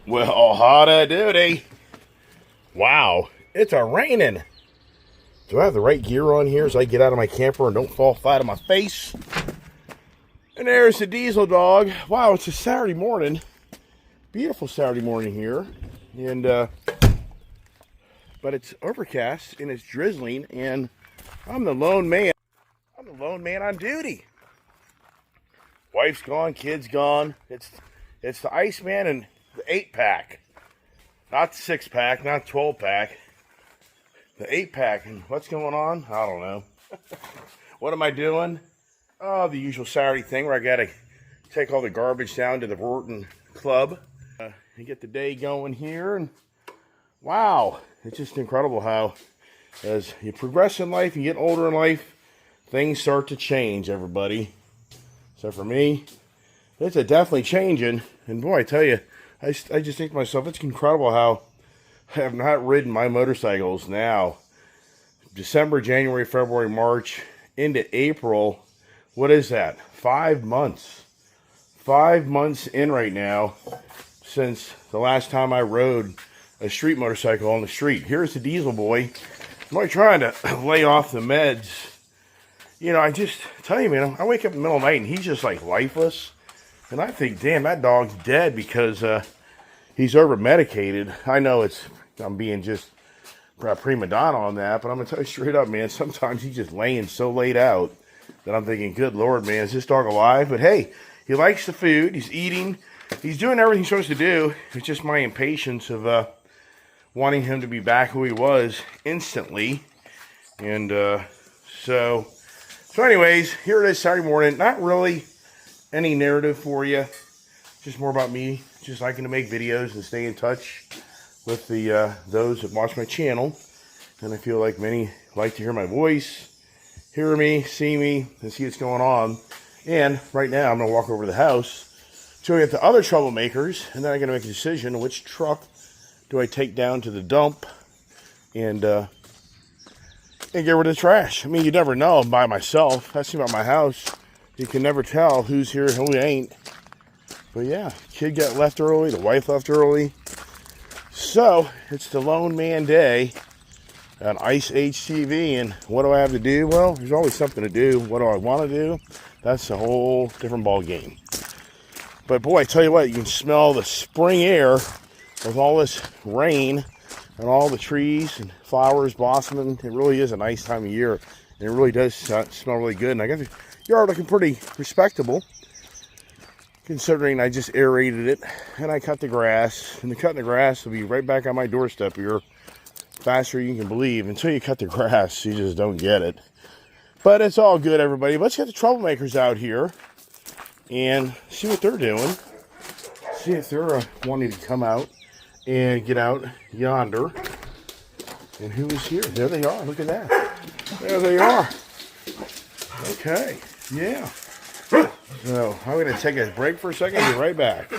Well, howdy doody. Wow, it's a raining. Do I have the right gear on here as I get out of my camper and don't fall flat on my face? And there's the diesel dog. Wow, it's a Saturday morning. Beautiful Saturday morning here. And, but it's overcast and it's drizzling and I'm the lone man. I'm the lone man on duty. Wife's gone, kid's gone. It's the Iceman and the 8-pack. Not the 6-pack, not 12-pack. The 8-pack. And what's going on? I don't know. What am I doing? Oh, the usual Saturday thing where I got to take all the garbage down to the Vorton Club. And get the day going here. And wow, it's just incredible how as you progress in life, you get older in life, things start to change, everybody. So for me, it's definitely changing. And boy, I tell you, I just think to myself, it's incredible how I have not ridden my motorcycles now. December, January, February, March, into April. What is that? 5 months. 5 months in right now since the last time I rode a street motorcycle on the street. Here's the diesel boy. I'm like trying to lay off the meds. You know, I just tell you, man, I wake up in the middle of the night and he's just like lifeless. And I think, damn, that dog's dead because he's over-medicated. I know I'm being just a prima donna on that, but I'm going to tell you straight up, man, sometimes he's just laying so laid out that I'm thinking, good Lord, man, is this dog alive? But hey, he likes the food. He's eating. He's doing everything he's supposed to do. It's just my impatience of wanting him to be back who he was instantly. And so anyways, here it is Saturday morning. Not really any narrative for you, just more about me just liking to make videos and stay in touch with the those that watch my channel. And I feel like many like to hear my voice, hear me, see me, and see what's going on. And right now I'm going to walk over to the house, showing it to other troublemakers, and then I'm going to make a decision on which truck do I take down to the dump and get rid of the trash. I mean, you never know. I'm by myself. That's about my house. You can never tell who's here and who ain't. But yeah, kid got left early. The wife left early. So, it's the lone man day on Ice HTV. And what do I have to do? Well, there's always something to do. What do I want to do? That's a whole different ball game. But boy, I tell you what, you can smell the spring air with all this rain and all the trees and flowers blossoming. It really is a nice time of year. And it really does smell really good. And I got the yard looking pretty respectable, considering I just aerated it and I cut the grass. And the cutting the grass will be right back on my doorstep here, faster than you can believe. Until you cut the grass, you just don't get it. But it's all good, everybody. Let's get the troublemakers out here and see what they're doing. See if they're wanting to come out and get out yonder. And who is here? There they are. Look at that. There they are. Okay. Yeah. So I'm going to take a break for a second. Be right back.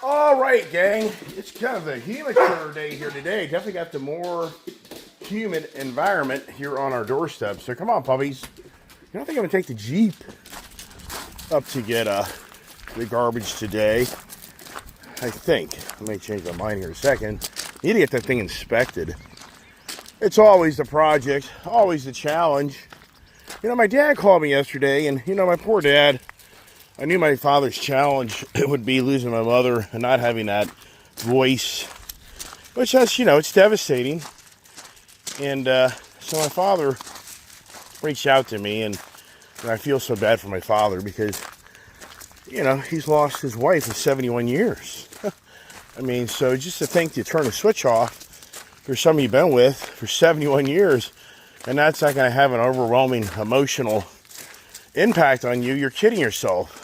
All right, gang. It's kind of a humid day here today. Definitely got the more humid environment here on our doorstep. So come on, puppies. You don't think I'm going to take the Jeep up to get the garbage today? I think. I may change my mind here in a second. Need to get that thing inspected. It's always the project, always the challenge. You know, my dad called me yesterday, and, you know, my poor dad, I knew my father's challenge would be losing my mother and not having that voice, which that's, you know, it's devastating. And so my father reached out to me, and I feel so bad for my father because, you know, he's lost his wife in 71 years. I mean, so just to think to turn the switch off for somebody you've been with for 71 years, and that's not going to have an overwhelming emotional impact on you, you're kidding yourself.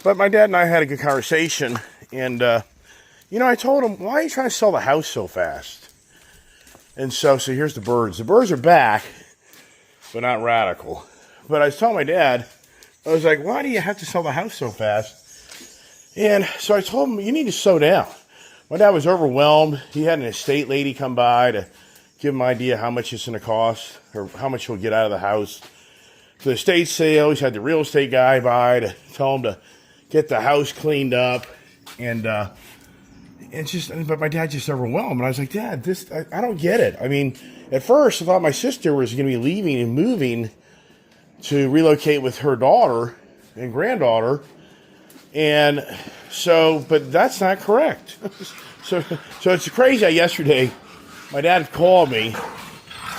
But my dad and I had a good conversation, and, you know, I told him, why are you trying to sell the house so fast? And so here's the birds. The birds are back, but not radical. But I was telling my dad, I was like, why do you have to sell the house so fast? And so I told him, you need to slow down. My dad was overwhelmed. He had an estate lady come by to give him an idea how much it's going to cost or how much he'll get out of the house. For the estate sale, he's had the real estate guy by to tell him to get the house cleaned up. And it's just, but my dad just overwhelmed. And I was like, Dad, I don't get it. I mean, at first I thought my sister was going to be leaving and moving to relocate with her daughter and granddaughter. And so, but that's not correct. So it's crazy how yesterday my dad called me,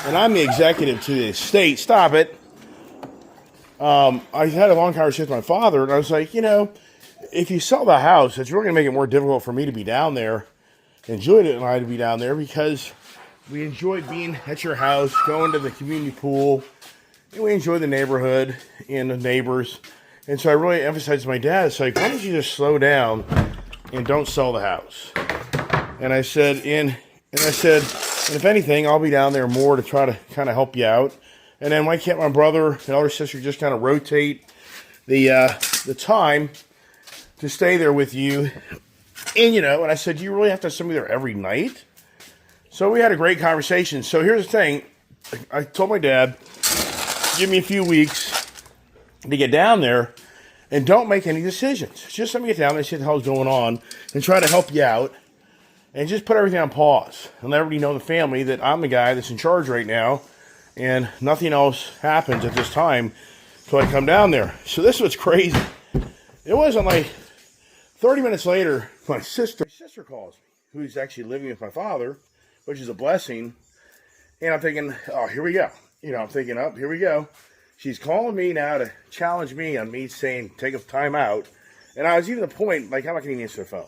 and I'm the executive to the estate. Stop it. I had a long conversation with my father, and I was like, if you sell the house, it's really going to make it more difficult for me to be down there, and Julia and I to be down there, because we enjoyed being at your house, going to the community pool, and we enjoy the neighborhood and the neighbors. And so I really emphasized to my dad, it's like, why don't you just slow down and don't sell the house? And I said, and if anything, I'll be down there more to try to kind of help you out. And then why can't my brother and older sister just kind of rotate the time to stay there with you? And, and I said, do you really have to have somebody there every night? So we had a great conversation. So here's the thing. I told my dad, give me a few weeks to get down there and don't make any decisions. Just let me get down there and see what the hell's going on and try to help you out. And just put everything on pause and let everybody know in the family that I'm the guy that's in charge right now, and nothing else happens at this time until I come down there. So this was crazy. It wasn't like 30 minutes later, my sister calls me, who's actually living with my father, which is a blessing. And I'm thinking, oh, here we go. I'm thinking, oh, here we go. She's calling me now to challenge me on me saying, take a time out. And I was even at the point, like, I'm not going to answer the phone.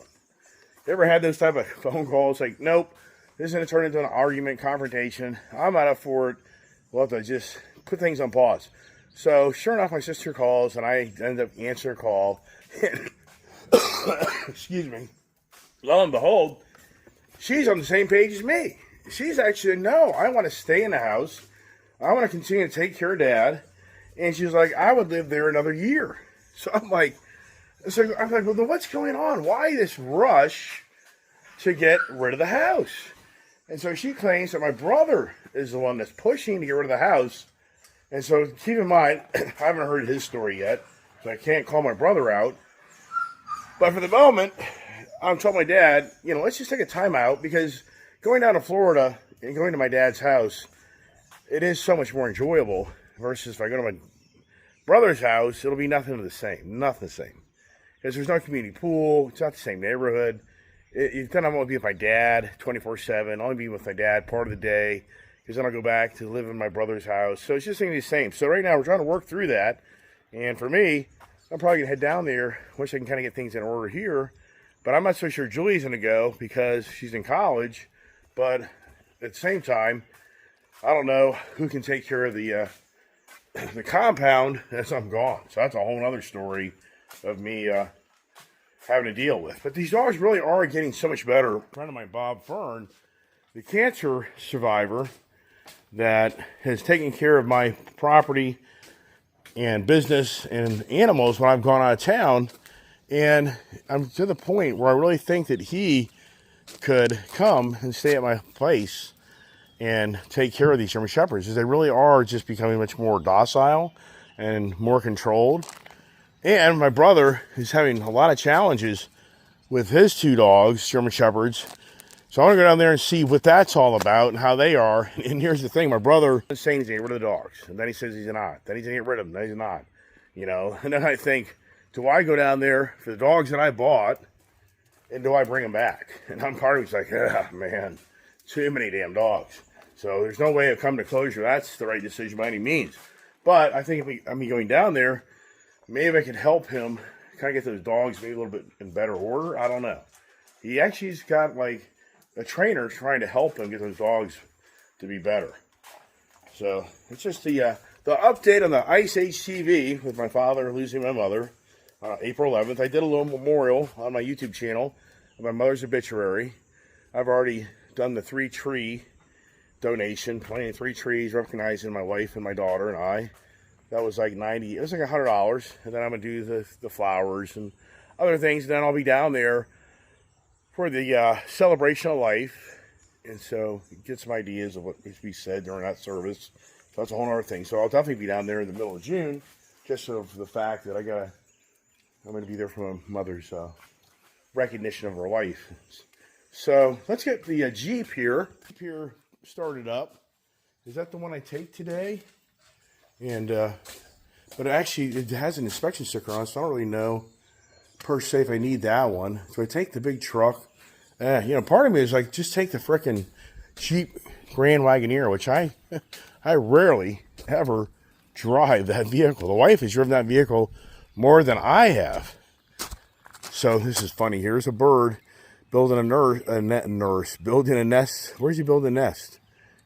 You ever had those type of phone calls? Like, nope, this is going to turn into an argument, confrontation. I'm not up for it. We'll have to just put things on pause. So, sure enough, my sister calls, and I end up answering her call. Excuse me. Lo and behold, she's on the same page as me. She's actually, no, I want to stay in the house. I want to continue to take care of Dad. And she's like, I would live there another year. So I'm like, well, then what's going on? Why this rush to get rid of the house? And so she claims that my brother is the one that's pushing to get rid of the house. And so keep in mind, I haven't heard his story yet, so I can't call my brother out. But for the moment, I'm telling my dad, let's just take a time out, because going down to Florida and going to my dad's house, it is so much more enjoyable versus if I go to my brother's house, it'll be nothing the same. Nothing the same. Because there's no community pool. It's not the same neighborhood. Then I'm going to be with my dad 24/7. I'll only be with my dad part of the day. Because then I'll go back to live in my brother's house. So it's just going to be the same. So right now we're trying to work through that. And for me, I'm probably going to head down there. Wish I can kind of get things in order here. But I'm not so sure Julie's going to go because she's in college. But at the same time, I don't know who can take care of the compound as I'm gone. So that's a whole other story of me having to deal with. But these dogs really are getting so much better. A friend of mine, Bob Fern, the cancer survivor that has taken care of my property and business and animals when I've gone out of town. And I'm to the point where I really think that he could come and stay at my place and take care of these German Shepherds, because they really are just becoming much more docile and more controlled. And my brother is having a lot of challenges with his two dogs, German Shepherds. So I want to go down there and see what that's all about and how they are. And here's the thing, my brother is saying he's going to get rid of the dogs. And then he says he's not. Then he's going to get rid of them. Then he's not. And then I think, do I go down there for the dogs that I bought, and do I bring them back? And I'm part of me's like, man, too many damn dogs. So there's no way of coming to closure. That's the right decision by any means. But I think if I'm going down there, maybe I could help him kind of get those dogs maybe a little bit in better order. I don't know. He actually's got like a trainer trying to help him get those dogs to be better. So it's just the update on the Ice Age TV with my father losing my mother. April 11th, I did a little memorial on my YouTube channel of my mother's obituary. I've already done the 3-tree donation, planting 3 trees, recognizing my wife and my daughter and I. That was like it was like $100. And then I'm going to do the flowers and other things. And then I'll be down there for the celebration of life. And so get some ideas of what needs to be said during that service. So that's a whole other thing. So I'll definitely be down there in the middle of June, just for the fact that I'm going to be there for my mother's recognition of her life. So let's get the Jeep here started up. Is that the one I take today? And but actually it has an inspection sticker on, so I don't really know per se if I need that one. So I take the big truck. Part of me is like, just take the frickin' Jeep Grand Wagoneer, which I rarely ever drive that vehicle. The wife has driven that vehicle more than I have. So this is funny. Here's a bird building building a nest. Where's he building a nest?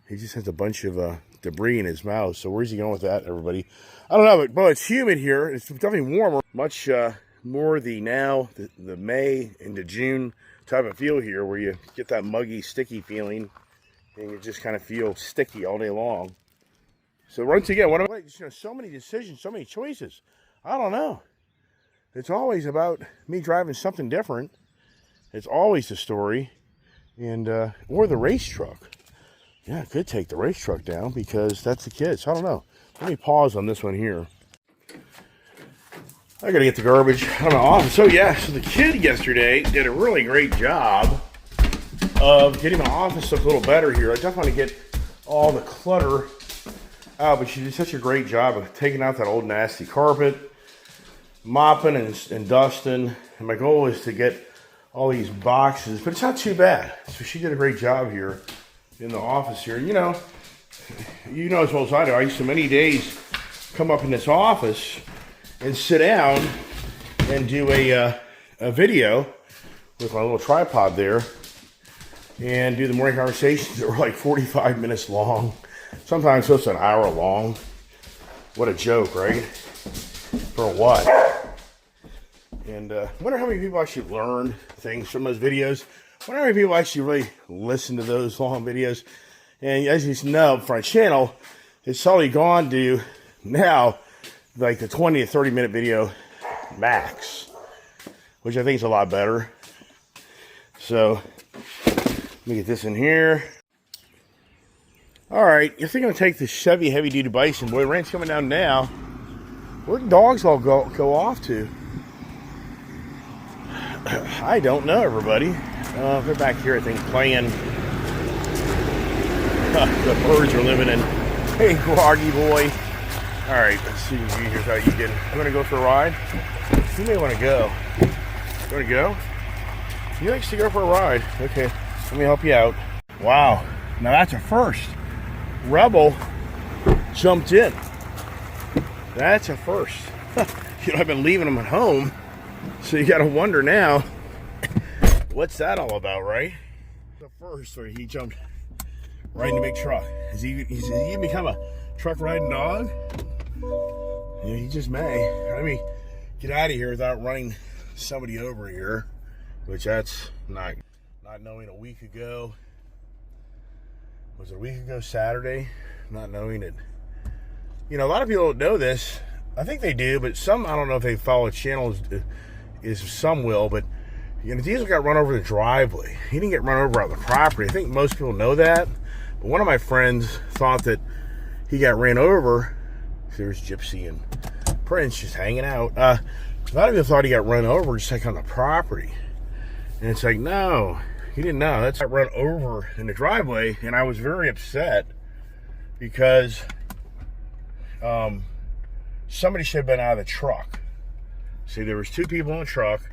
He just has a bunch of debris in his mouth. So where's he going with that, everybody? I don't know, but it's humid here. It's definitely warmer. Much more the May into June type of feel here, where you get that muggy, sticky feeling, and you just kind of feel sticky all day long. So once again, so many decisions, so many choices. I don't know. It's always about me driving something different. It's always the story, and or the race truck. Yeah, I could take the race truck down because that's the kids. I don't know. Let me pause on this one here. I gotta get the garbage out of my office. So the kid yesterday did a really great job of getting my office look a little better here. I definitely want to get all the clutter out, but she did such a great job of taking out that old nasty carpet, mopping and dusting. And my goal is to get all these boxes, but it's not too bad. So she did a great job here in the office here. You know as well as I do, I used to many days come up in this office and sit down and do a video with my little tripod there and do the morning conversations that were like 45 minutes long, sometimes close to an hour long. What a joke, right? For what? And I wonder how many people actually learn things from those videos. I wonder how many people actually really listen to those long videos. And as you know, for our channel, it's only gone to now like the 20 to 30 minute video max, which I think is a lot better. So let me get this in here. All right, I think I'm gonna take the Chevy heavy duty Bison. Boy, rain's coming down now. Where the dogs all go off to? I don't know, everybody. They're back here, I think, playing. The birds are living in. Hey, Groggy boy. All right, let's see. Here's how you get. I'm gonna go for a ride. You may want to go. You want to go? He likes to go for a ride. Okay, let me help you out. Wow, now that's a first. Rebel jumped in. That's a first. I've been leaving him at home, so you got to wonder now, what's that all about, right? The first, where he jumped right in the big truck. Has he become a truck riding dog? Yeah, he just may. Let me get out of here without running somebody over here, which that's not knowing a week ago. Was it a week ago Saturday? Not knowing it. A lot of people don't know this. I think they do, but some, I don't know if they follow channels, some will, but Diesel got run over the driveway. He didn't get run over out the property. I think most people know that. But one of my friends thought that he got ran over. There's Gypsy and Prince just hanging out. A lot of people thought he got run over just like on the property. And it's like, no, he didn't know. That's got run over in the driveway. And I was very upset because somebody should have been out of the truck. See, there was two people in the truck,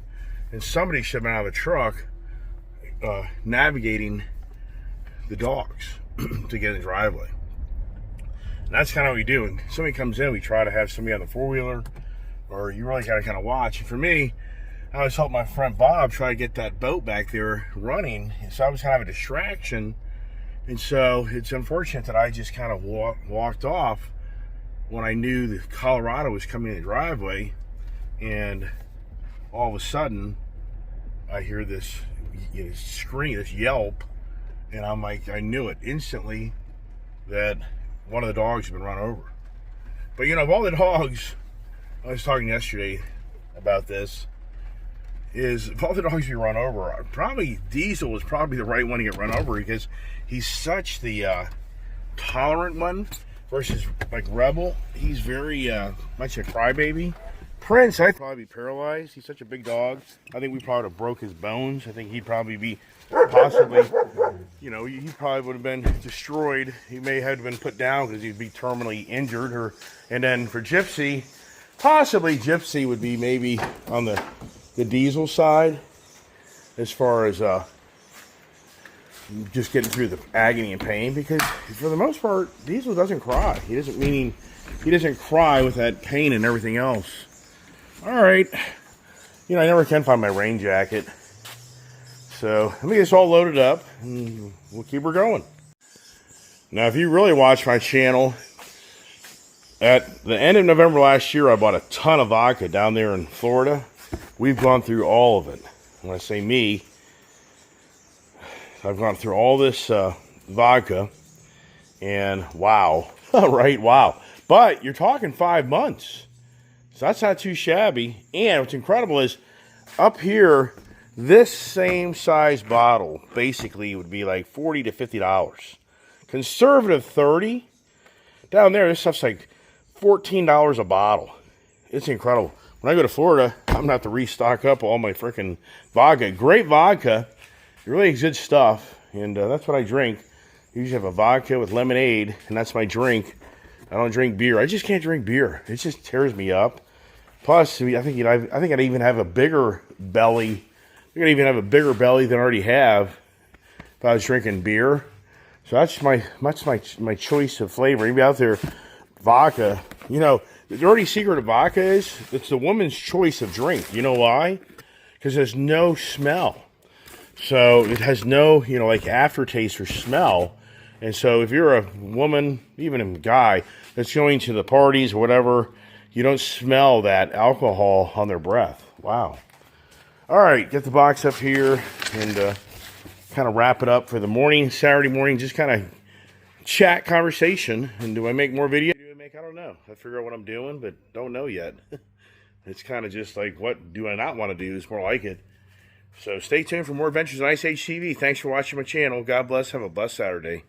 and somebody should have been out of the truck navigating the dogs to get in the driveway. And that's kind of what we do. When somebody comes in, we try to have somebody on the four-wheeler, or you really got to kind of watch. And for me, I always helped my friend Bob try to get that boat back there running. And so I was kind of a distraction. And so it's unfortunate that I just kind of walked off when I knew that Colorado was coming in the driveway. And all of a sudden, I hear this scream, this yelp. And I'm like, I knew it instantly that one of the dogs had been run over. But of all the dogs, I was talking yesterday about this, is of all the dogs you run over, probably Diesel was probably the right one to get run over because he's such the tolerant one versus like Rebel. He's very much a crybaby. Prince, I'd probably be paralyzed. He's such a big dog. I think we probably would have broke his bones. I think he'd probably be possibly, you know, he probably would have been destroyed. He may have been put down because he'd be terminally injured. And then for Gypsy, possibly Gypsy would be maybe on the Diesel side as far as just getting through the agony and pain, because for the most part, Diesel doesn't cry. He doesn't cry with that pain and everything else. All right. You know, I never can find my rain jacket. So let me get this all loaded up and we'll keep her going. Now, if you really watch my channel, at the end of November last year, I bought a ton of vodka down there in Florida. We've gone through all of it. When I say me, I've gone through all this vodka, and wow, right, wow. But you're talking 5 months. So that's not too shabby. And what's incredible is up here, this same size bottle basically would be like $40 to $50. Conservative 30. Down there, this stuff's like $14 a bottle. It's incredible. When I go to Florida, I'm going to have to restock up all my freaking vodka. Great vodka. Really good stuff. And that's what I drink. I usually have a vodka with lemonade, and that's my drink. I don't drink beer. I just can't drink beer. It just tears me up. Plus, I think I'd even have a bigger belly. I think I'd even have a bigger belly than I already have if I was drinking beer. So that's my choice of flavor. Anybody out there, vodka, you know, the dirty secret of vodka is it's the woman's choice of drink. You know why? Because there's no smell. So it has no, you know, like aftertaste or smell. And so if you're a woman, even a guy, that's going to the parties or whatever, you don't smell that alcohol on their breath. Wow. All right, get the box up here and kind of wrap it up for the morning, Saturday morning, just kind of chat conversation. And do I make more videos? I don't know. I figure out what I'm doing, but don't know yet. It's kind of just like, what do I not want to do is more like it. So stay tuned for more adventures on Ice Age TV. Thanks for watching my channel. God bless. Have a blessed Saturday.